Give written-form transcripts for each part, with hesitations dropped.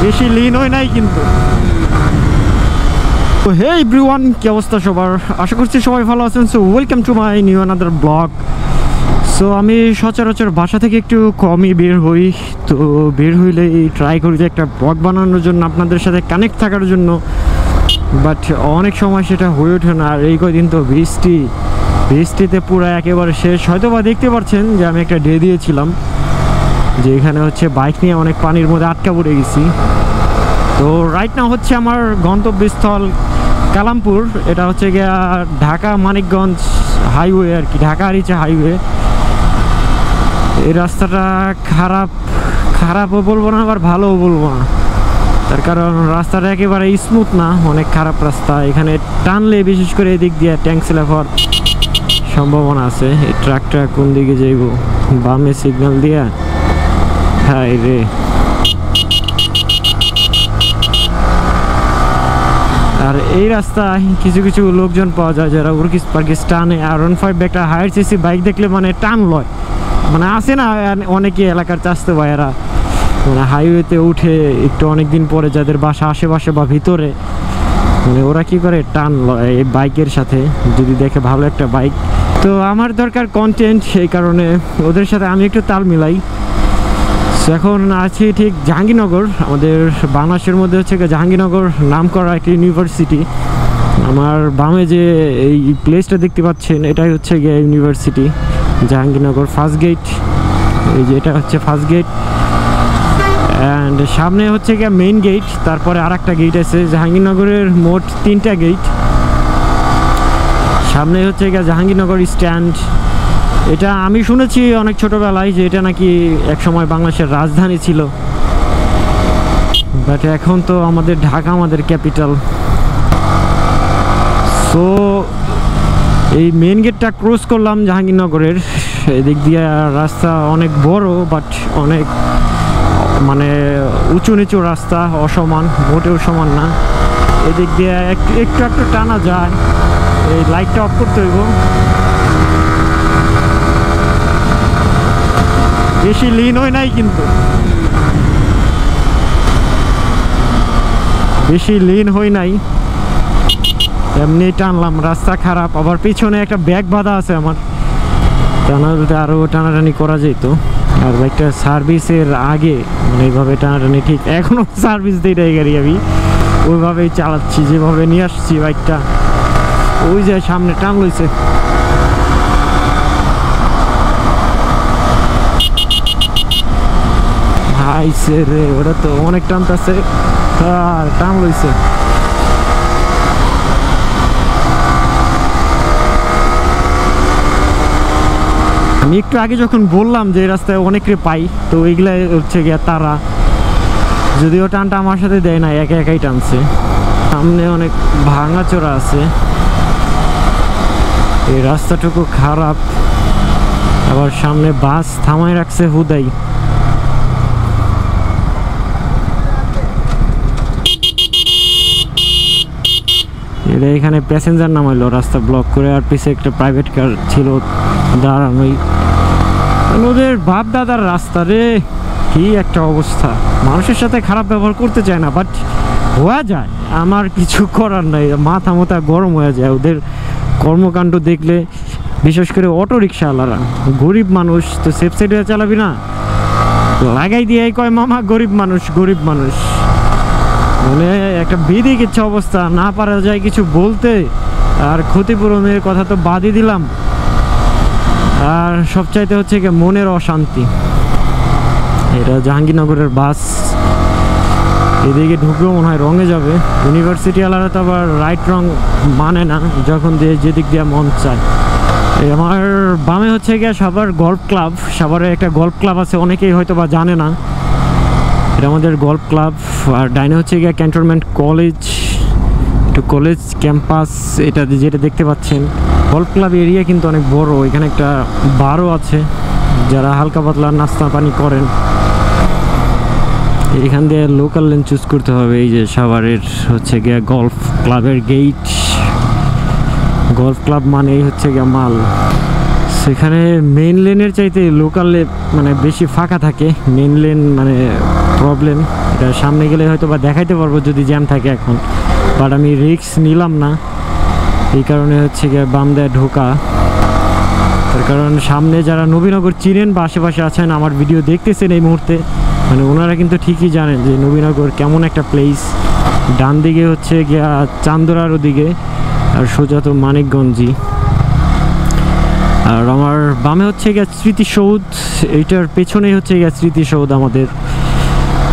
বেশি লিন হয় নাই কিন্তু। তো হে এভরিওয়ান, কি অবস্থা সবার? আশা করছি সবাই ভালো আছেন। So welcome to my new another blog. So আমি সচরাচর বাসা থেকে একটু কমই বের হই, তো বের হইলে ট্রাই করি যে একটা ব্লগ বানানোর জন্য, আপনাদের সাথে কানেক্ট থাকার জন্য, বাট অনেক সময় সেটা হয়ে ওঠে না। আর এই কয়দিন তো বৃষ্টিতে পুরো একেবারে শেষ। হয়তো বা দেখতে পাচ্ছেন যে আমি একটা ডে দিয়েছিলাম যে এখানে হচ্ছে বাইক নিয়ে অনেক পানির মধ্যে আটকা পড়ে গেছি। তো রাইট নাও হচ্ছে আমার গন্তব্যস্থল কালামপুর। এটা হচ্ছে গিয়া ঢাকা মানিকগঞ্জ হাইওয়ে আর কি, ঢাকা আরিচা হাইওয়ে। এই রাস্তাটা খারাপও বলবো না, আবার ভালোও বলবো না, তার কারণ রাস্তাটা একেবারে স্মুথ না, অনেক খারাপ রাস্তা। এখানে টানলে বিশেষ করে এদিক দিয়ে ট্যাঙ্ক স্ল্যাপ হওয়ার সম্ভাবনা আছে। এই ট্রাকটা কোন দিকে যাইব? বামে সিগন্যাল দিয়া, হ্যাঁ রে। আর এই রাস্তায় কিছু কিছু লোকজন পাওয়া যায় যারা উর্কিস পার্কিস টানে। আর 15 একটা হায়ার সিসি বাইক দেখলে মানে টান লয়, মানে আসে না অনেকে এলাকার চাস্তে ভাইয়েরা, মানে হাইওয়েতে উঠে একটু অনেক দিন পরে যাদের বাসা আশেপাশে বা ভিতরে, মানে ওরা কি করে টান লয় এই বাইকের সাথে যদি দেখে ভালো একটা বাইক। তো আমার দরকার কন্টেন্ট, সেই কারণে ওদের সাথে আমি একটু তাল মিলাই। এখন আছি ঠিক জাহাঙ্গীরনগর। আমাদের বাংলাদেশের মধ্যে হচ্ছে জাহাঙ্গীরনগর নাম করা একটি ইউনিভার্সিটি। আমার বামে যে এই প্লেসটা দেখতে পাচ্ছেন, এটাই হচ্ছে গিয়ে ইউনিভার্সিটি জাহাঙ্গীরনগর ফার্স্ট গেট। এই যে এটা হচ্ছে ফার্স্ট গেট, অ্যান্ড সামনে হচ্ছে গিয়ে মেইন গেট, তারপরে আর একটা গেট আছে। জাহাঙ্গীরনগরের মোট 3টা গেট। সামনে হচ্ছে গিয়ে জাহাঙ্গীরনগর স্ট্যান্ড। এটা আমি শুনেছি অনেক ছোটবেলায় যে এটা নাকি একসময় বাংলাদেশের রাজধানী ছিল, বাট এখন তো আমাদের ঢাকা আমাদের ক্যাপিটাল। সো এই মেন গেটটা ক্রস করলাম জাহাঙ্গীরনগরের। এদিক দিয়ে রাস্তা অনেক বড়, বাট অনেক মানে উঁচু নিচু রাস্তা, অসমান, মোটেও সমান না। এদিক দিয়ে একটু টানা যায়। এই লাইটটা অফ করতে হইব। বেশি লিন হয় নাই কিন্তু, বেশি লিন হই নাই, এমনি টানলাম। রাস্তা খারাপ, আবার পিছনে একটা ব্যাগ বাঁধা আছে আমার, টানাটা আরও টানাটানি করা যেত। আর বাইকটা সার্ভিসের আগে মানে এইভাবে টানাটানি, ঠিক এখনও সার্ভিস দিই নাই গাড়ি, আমি ওইভাবেই চালাচ্ছি যেভাবে নিয়ে আসছি বাইকটা। ওই যে সামনে টান লইছে, আইসে রে, ওটা তো অনেক টানতেছে আর টান লইছে। আমি একটু আগে যখন বললাম যে এই রাস্তায় অনেকে পাই, তো এইগুলা হচ্ছে গিয়া তারা, যদিও টানটা আমার সাথে দেয় না, একাই টানছে। সামনে অনেক ভাঙাচোরা আছে, এই রাস্তাটুকু খারাপ। আবার সামনে বাস থামায় রাখছে হুদাই। এটা এখানে প্যাসেঞ্জার নামাইলো, রাস্তা ব্লক করে, আর পিছে একটা প্রাইভেট কার ছিল দাঁড়ানোই। ওদের বাপ দাদার রাস্তা রে, কি একটা অবস্থা। মানুষের সাথে খারাপ ব্যবহার করতে চায় না, বাট হওয়া যায়, আমার কিছু করার নাই। মাথা গরম হয়ে যায় ওদের কর্মকাণ্ড দেখলে, বিশেষ করে অটো রিক্সাওয়ালারা। গরিব মানুষ তো সেফ সাইডে চালাবি না, লাগাই দিয়ে কয় মামা গরিব মানুষ। মানে একটা বিধিক ইচ্ছা অবস্থা, না পারা যায় কিছু বলতে। আর ক্ষতিপূরণের কথা তো বাদই দিলাম, আর সবচাইতে হচ্ছে কি মনের অশান্তি। এটা জাহাঙ্গীরনগরের বাস, এদিকে ঢুকলেও মনে হয় রঙে যাবে। ইউনিভার্সিটি আলাদা তো আবার রাইট রং মানে না, যখন যেদিক দিয়ে মন চায়। আমার বামে হচ্ছে গিয়ে সাভার গল্ফ ক্লাব। সাভারে একটা গল্ফ ক্লাব আছে, অনেকেই হয়তো বা জানে না, এটা আমাদের গল্ফ ক্লাব। আর ডাইনে হচ্ছে গিয়ে ক্যান্টনমেন্ট কলেজ, একটু কলেজ ক্যাম্পাস। এটা যেটা দেখতে পাচ্ছেন গল্ফ ক্লাব এরিয়া কিন্তু অনেক বড়। এখানে একটা বারও আছে, যারা হালকা পাতলা নাস্তা পানি করেন। এখান দিয়ে লোকাল লেন চুজ করতে হবে। এই যে সাভারের হচ্ছে গিয়ে গল্ফ ক্লাবের গেট। গল্ফ ক্লাব মানেই হচ্ছে গিয়ে মাল। সেখানে মেইন লেনের চাইতে লোকাল মানে বেশি ফাঁকা থাকে। মেইন লেন মানে প্রবলেম, এটা সামনে গেলে হয়তো বা দেখাইতে পারবো যদি জ্যাম থাকে এখন, বাট আমি রিস্ক নিলাম না, এই কারণে হচ্ছে গিয়ে বাম দেয় ঢোকা। তার কারণ সামনে যারা নবীনগর চিনেন বা আশেপাশে আছেন, আমার ভিডিও দেখতেছেন এই মুহূর্তে, মানে ওনারা কিন্তু ঠিকই জানেন যে নবীনগর কেমন একটা প্লেস। ডান দিকে হচ্ছে গিয়া চান্দরার ওদিকে, আর সোজা তো মানিকগঞ্জই। আর আমার বামে হচ্ছে গিয়া স্মৃতিসৌধ, এইটার পেছনেই হচ্ছে গিয়া স্মৃতিসৌধ আমাদের,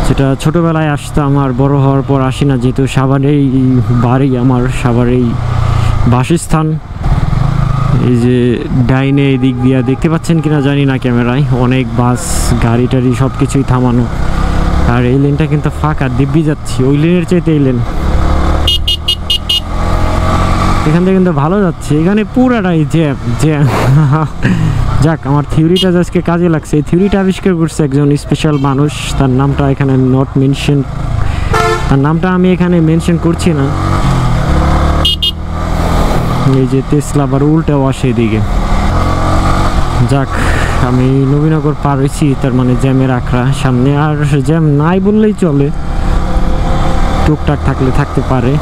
যেটা ছোটোবেলায় আসতাম, আর বড় হওয়ার পর আসি না, যেহেতু সাভারেই বাড়ি আমার, সাভারেই বাসস্থান। এই যে ডাইনে এই দিক দিয়ে দেখতে পাচ্ছেন কিনা জানি না ক্যামেরায়, অনেক বাস গাড়ি টাড়ি সব কিছুই থামানো। আর এই লেনটা কিন্তু ফাঁকা, দিব্যি যাচ্ছি, ওই লেনের চাইতে এই লেন, এখান থেকে কিন্তু ভালো যাচ্ছে। এখানে পুরাটাই জ্যাম জ্যাম। যাক, আমার থিওরিটা আজকে কাজে লাগছে। এই থিওরিটা আবিষ্কার করছে একজন স্পেশাল মানুষ, তার নামটা এখানে নট মেনশন, তার নামটা আমি এখানে মেনশন করছি না। এই যে টেসলা আবার উল্টাও আসে এদিকে। যাক, আমি নবীনগর পার হয়েছি, তার মানে জ্যামের আখড়া সামনে। আর জ্যাম নাই বললেই চলে, টুকটাক থাকলে থাকতে পারে।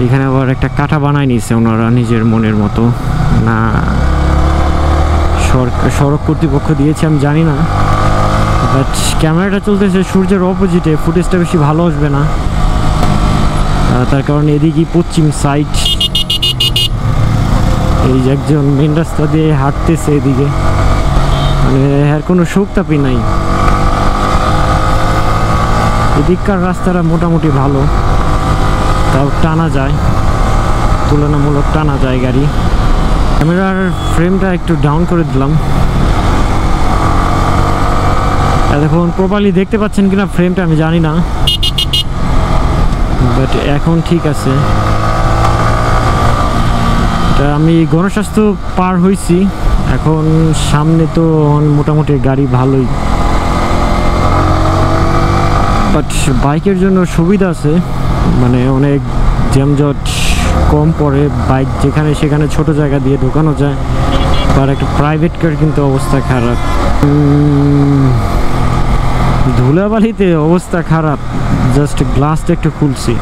এখানে আবার একটা কাটা বানায় নিয়েছে ওনারা নিজের মনের মতো, না সড়ক কর্তৃপক্ষ দিয়েছে আমি জানি না, বাট ক্যামেরাটা চলতেছে সূর্যের অপোজিটে, ফুটেজটা বেশি ভালো আসবে না, তার কারণে এদিকে পশ্চিম সাইড। এই যে একজন মেন রাস্তা দিয়ে হাঁটতেছে এদিকে, মানে এর কোনো শোকতাপই নাই। এদিককার রাস্তাটা মোটামুটি ভালো, তাও টানা যায়, তুলনামূলক টানা যায় গাড়ি। ক্যামেরার ফ্রেমটা একটু ডাউন করে দিলাম, এখন প্রপারলি দেখতে পাচ্ছেন কিনা ফ্রেমটা আমি জানি না, বাট এখন ঠিক আছে। আমি গণস্বাস্থ্য পার হয়েছি, এখন সামনে তো মোটামুটি গাড়ি ভালোই, বাট বাইকের জন্য সুবিধা আছে, মানে অনেক জ্যামজট কম পড়ে, বাইক যেখানে সেখানে ছোট জায়গা দিয়ে ঢোকানো যায়। আর একটা প্রাইভেট কার কিন্তু অবস্থা খারাপ, ধুলাবালিতে অবস্থা খারাপ, জাস্ট গ্লাসটা একটু খুলছি।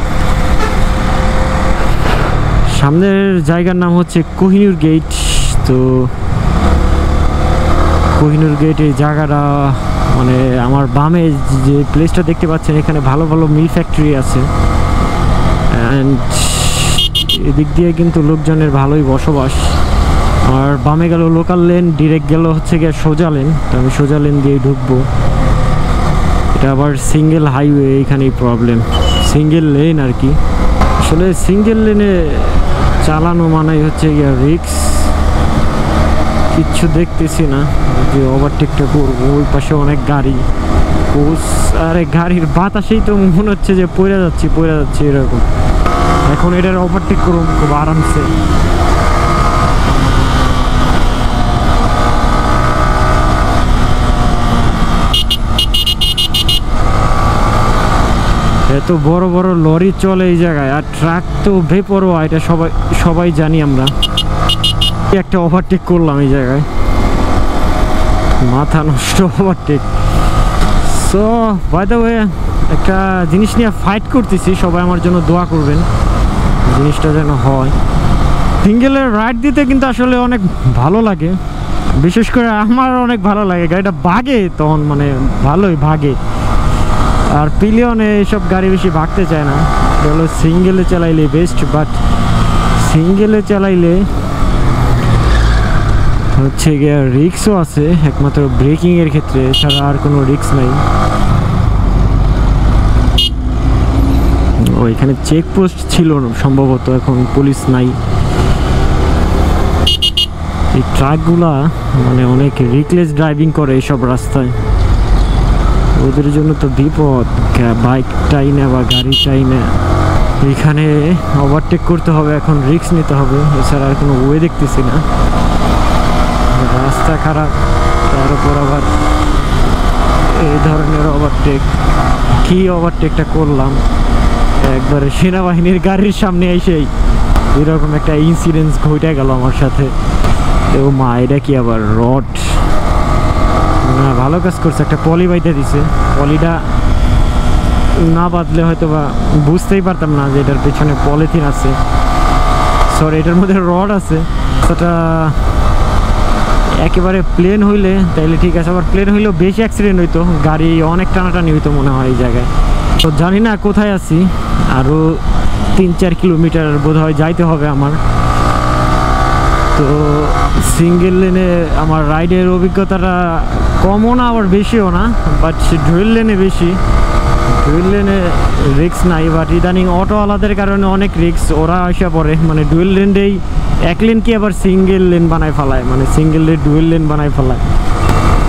সামনের জায়গার নাম হচ্ছে কোহিনুর গেট। তো কোহিনুর গেট এই জায়গাটা, মানে আমার বামে যে প্লেসটা দেখতে পাচ্ছেন, এখানে ভালো ভালো মিল ফ্যাক্টরি আছে, অ্যান্ড এদিক দিয়ে কিন্তু লোকজনের ভালোই বসবাস। আর বামে গেল লোকাল লেন, ডিরেক্ট গেল হচ্ছে গিয়ে সোজা লেন, তো আমি সোজা লেন দিয়ে ঢুকবো। এটা আবার সিঙ্গেল হাইওয়ে, এইখানেই প্রবলেম, সিঙ্গেল লেন আর কি। আসলে সিঙ্গেল লেনে চালানো মানাই হচ্ছে গিয়ে রিক্স, কিচ্ছু দেখতেছি না, যে ওভারটেকটা করবো, ওই পাশে অনেক গাড়ি, আরে গাড়ির বাতাসেই তো মনে হচ্ছে যে পড়ে যাচ্ছি এরকম। এখন এটার ওভারটেক করুন খুব আরামসে। এত বড় বড় লরি চলে এই জায়গায়, আর ট্রাক তো বেপরোয়া, এটা সবাই জানি আমরা। একটা ওভারটেক করলাম এই জায়গায়, মাথা নষ্ট overtake. So by the way, একটা জিনিস নিয়ে ফাইট করতেছি, সবাই আমার জন্য দোয়া করবেন, জিনিসটা যেন হয়। সিঙ্গেলের রাইড দিতে কিন্তু আসলে অনেক ভালো লাগে, বিশেষ করে আমার অনেক ভালো লাগে। গাড়িটা ভাগে তখন, মানে ভালোই ভাগে। আর পিলিয়নে এইসব গাড়ি বেশি ভাগতে চায় না, হলো সিঙ্গেলে চালাইলে বেস্ট। বাট সিঙ্গেলে চালাইলে হচ্ছে গিয়ে রিক্সও আছে, একমাত্র ব্রেকিংয়ের ক্ষেত্রে, ছাড়া আর কোনো রিক্স নাই। ও এখানে চেকপোস্ট ছিল সম্ভবত, এখন পুলিশ নাই। এই ট্রাকগুলা মানে অনেক রিকলেস ড্রাইভিং করে এইসব রাস্তায়, ওদের জন্য তো বিপদ, বাইক টাইনে বা গাড়ি টাইনে। এখানে ওভারটেক করতে হবে, এখন রিক্স নিতে হবে, এছাড়া আর কোনো ওয়ে দেখতেছি না। রাস্তা খারাপ, তার উপর আবার এই ধরনের ওভারটেক। কি ওভারটেকটা করলাম একবারে সেনাবাহিনীর গাড়ির সামনে এসেই, এরকম একটা ইনসিডেন্স ঘটে গেল আমার সাথে। ও মা, এটা কি আবার রড? না, ভালো কাজ করছে, একটা পলি বাইতে দিছে। পলিটা না বাঁধলে হয়তো বা বুঝতেই পারতাম না যে এটার পেছনে পলিথিন আছে, সরি এটার মধ্যে রড আছে। সেটা একেবারে প্লেন হইলে তাইলে ঠিক আছে, আবার প্লেন হইলেও বেশি অ্যাক্সিডেন্ট হইতো, গাড়ি অনেক টানাটানি হইতো মনে হয় এই জায়গায়। তো জানি না কোথায় আছি, আরও 3-4 কিলোমিটার বোধ হয় যাইতে হবে আমার। তো সিঙ্গেল লেনে আমার রাইডের অভিজ্ঞতাটা কমও না আবার বেশিও না, বাট ডুয়েল লেনে বেশি। ডুয়েল লেনে রিক্স নাই, বাট ইদানিং অটোওয়ালাদের কারণে অনেক রিক্স, ওরা আসা পড়ে মানে ডুয়েল লেনেই এক লেন কি আবার সিঙ্গেল লেন বানায় ফেলায়, মানে সিঙ্গেল লেন ডুয়েল লেন বানায় ফেলায়।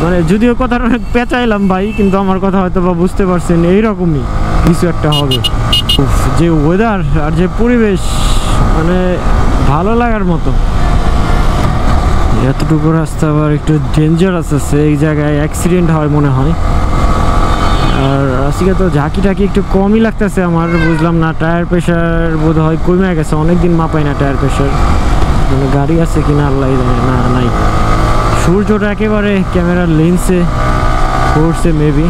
মানে যদিও কথাটা অনেক পেঁচাইলাম ভাই, কিন্তু আমার কথা হয়তো বা বুঝতে পারছেন, এইরকমই কিছু একটা হবে। যে ওয়েদার আর যে পরিবেশ, মানে ভালো লাগার মতো। এতটুকু রাস্তা আবার একটু ডেঞ্জারাস আছে, এই জায়গায় অ্যাক্সিডেন্ট হয় মনে হয়। আর আজকে তো ঝাঁকি টাকি একটু কমই লাগতেছে আমার, বুঝলাম না টায়ার প্রেশার বোধ হয় কমে গেছে, অনেকদিন মাপাই না টায়ার প্রেশার। মানে গাড়ি আছে কিনা আল্লাহ জানে, না নাই। সূর্যটা একেবারে ক্যামেরার লেন্সে পড়ছে মেবি।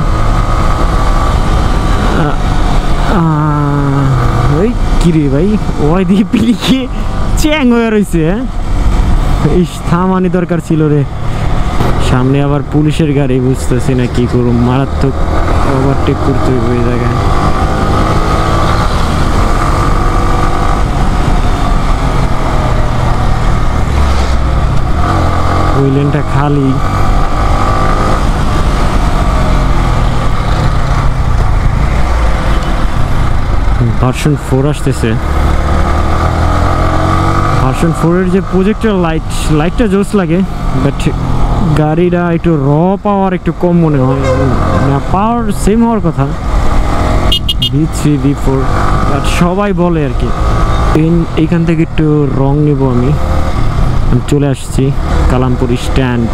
ওই কিরে ভাই, ওই দিয়ে পিলিকে চ্যাং হয়ে রয়েছে। হ্যাঁ, এই থামানি দরকার ছিল রে। সামনে আবার পুলিশের গাড়ি, বুঝতেছি না কি করব, মারাত্মক ওভারটেক করতে হবে ওই জায়গায়। ওই লেনটা খালি। ভার্সন 4 আসতেছে। ভার্সন 4-এর যে প্রজেক্টর লাইটটা জোস লাগে, বাট গাড়িটা একটু পাওয়ার একটু কম মনে হয়। না, পাওয়ার সেম হওয়ার কথা, V3 V4, বাট সবাই বলে আর কি। এইখান থেকে একটু রং নেব আমি চলে আসছি কালামপুর স্ট্যান্ড।